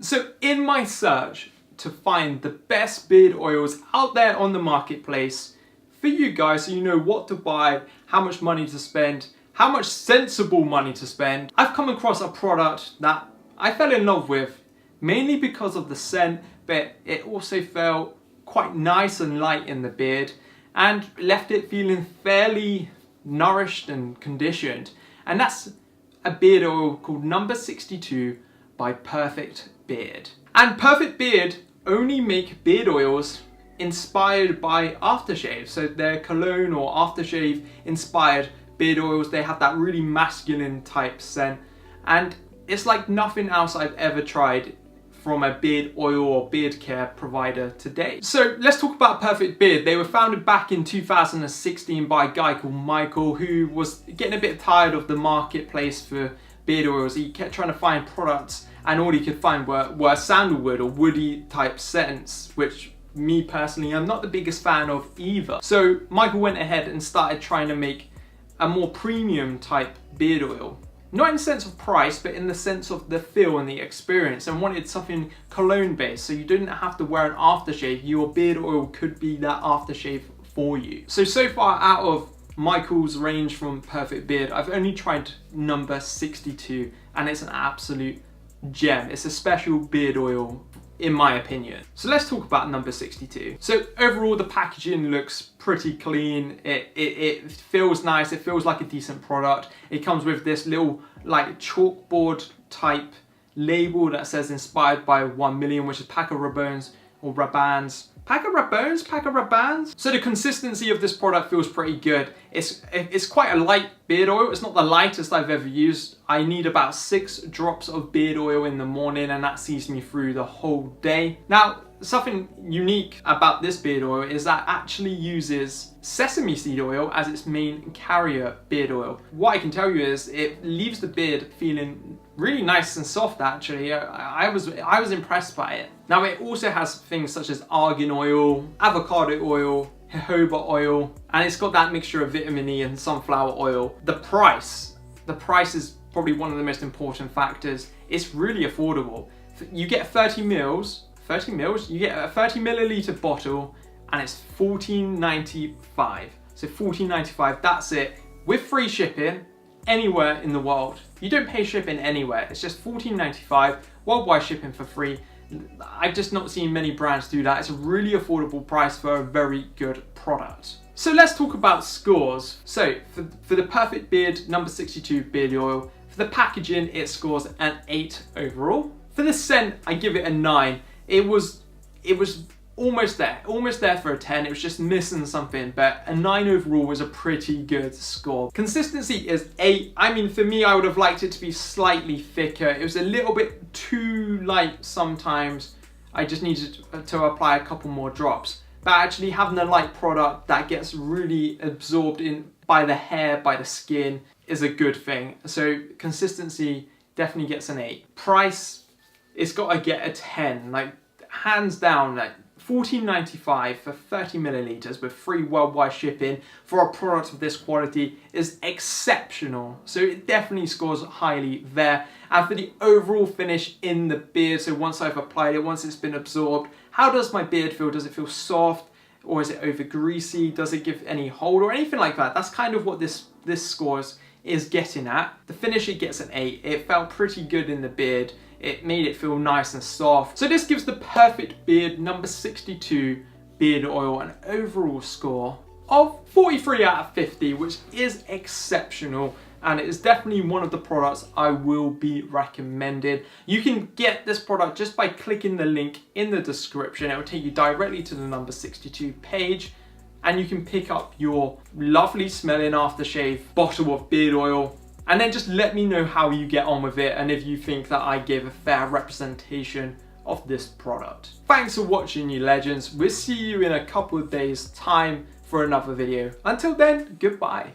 So in my search to find the best beard oils out there on the marketplace for you guys so you know what to buy, how much money to spend, how much sensible money to spend, I've come across a product that I fell in love with, mainly because of the scent, but it also felt quite nice and light in the beard and left it feeling fairly nourished and conditioned. And that's a beard oil called Number 62 by Perfect Beard. And Perfect Beard only make beard oils inspired by Aftershave. So they're Cologne or Aftershave inspired beard oils. They have that really masculine type scent. And it's like nothing else I've ever tried from a beard oil or beard care provider to date. So let's talk about Perfect Beard. They were founded back in 2016 by a guy called Michael, who was getting a bit tired of the marketplace for beard oils. He kept trying to find products and all he could find were sandalwood or woody type scents, which me personally, I'm not the biggest fan of either. So Michael went ahead and started trying to make a more premium type beard oil. Not in the sense of price, but in the sense of the feel and the experience, and wanted something cologne based, so you didn't have to wear an aftershave. Your beard oil could be that aftershave for you. So far out of Michael's range from Perfect Beard, I've only tried Number 62, and it's an absolute gem. It's a special beard oil in my opinion. So let's talk about Number 62. So overall the packaging looks pretty clean. It feels nice. It feels like a decent product. It comes with this little like chalkboard type label that says inspired by 1 million, which is pack of Rabones or Rabans. Pack of Rabones? Pack of Rabans? So the consistency of this product feels pretty good. It's quite a light beard oil. It's not the lightest I've ever used. I need about 6 drops of beard oil in the morning and that sees me through the whole day. Now, something unique about this beard oil is that it actually uses sesame seed oil as its main carrier beard oil. What I can tell you is it leaves the beard feeling really nice and soft actually. I was impressed by it. Now it also has things such as argan oil, avocado oil, jojoba oil, and it's got that mixture of vitamin E and sunflower oil. The price is probably one of the most important factors. It's really affordable. You get 30 mils, you get a 30 milliliter bottle and it's $14.95. So $14.95, that's it, with free shipping anywhere in the world. You don't pay shipping anywhere, it's just $14.95, worldwide shipping for free. I've just not seen many brands do that. It's a really affordable price for a very good product. So let's talk about scores. So for the Perfect Beard Number 62 beard oil, for the packaging it scores an 8 overall. For the scent I give it a 9. It was almost there for a 10. It was just missing something, but a 9 overall was a pretty good score. Consistency is 8. I mean, for me, I would have liked it to be slightly thicker. It was a little bit too light sometimes. I just needed to apply a couple more drops. But actually having a light product that gets really absorbed in by the hair, by the skin, is a good thing. So consistency definitely gets an 8. Price, it's got to get a 10, like hands down. Like $14.95 for 30 milliliters with free worldwide shipping for a product of this quality is exceptional. So it definitely scores highly there. And for the overall finish in the beard, so once I've applied it, once it's been absorbed, how does my beard feel? Does it feel soft or is it over greasy? Does it give any hold or anything like that? That's kind of what this scores is getting at. The finish, it gets an 8. It felt pretty good in the beard. It made it feel nice and soft. So this gives the Perfect Beard Number 62 beard oil an overall score of 43 out of 50, which is exceptional. And it is definitely one of the products I will be recommending. You can get this product just by clicking the link in the description. It will take you directly to the Number 62 page. And you can pick up your lovely smelling aftershave bottle of beard oil. And then just let me know how you get on with it and if you think that I gave a fair representation of this product. Thanks for watching, you legends. We'll see you in a couple of days' time for another video. Until then, goodbye.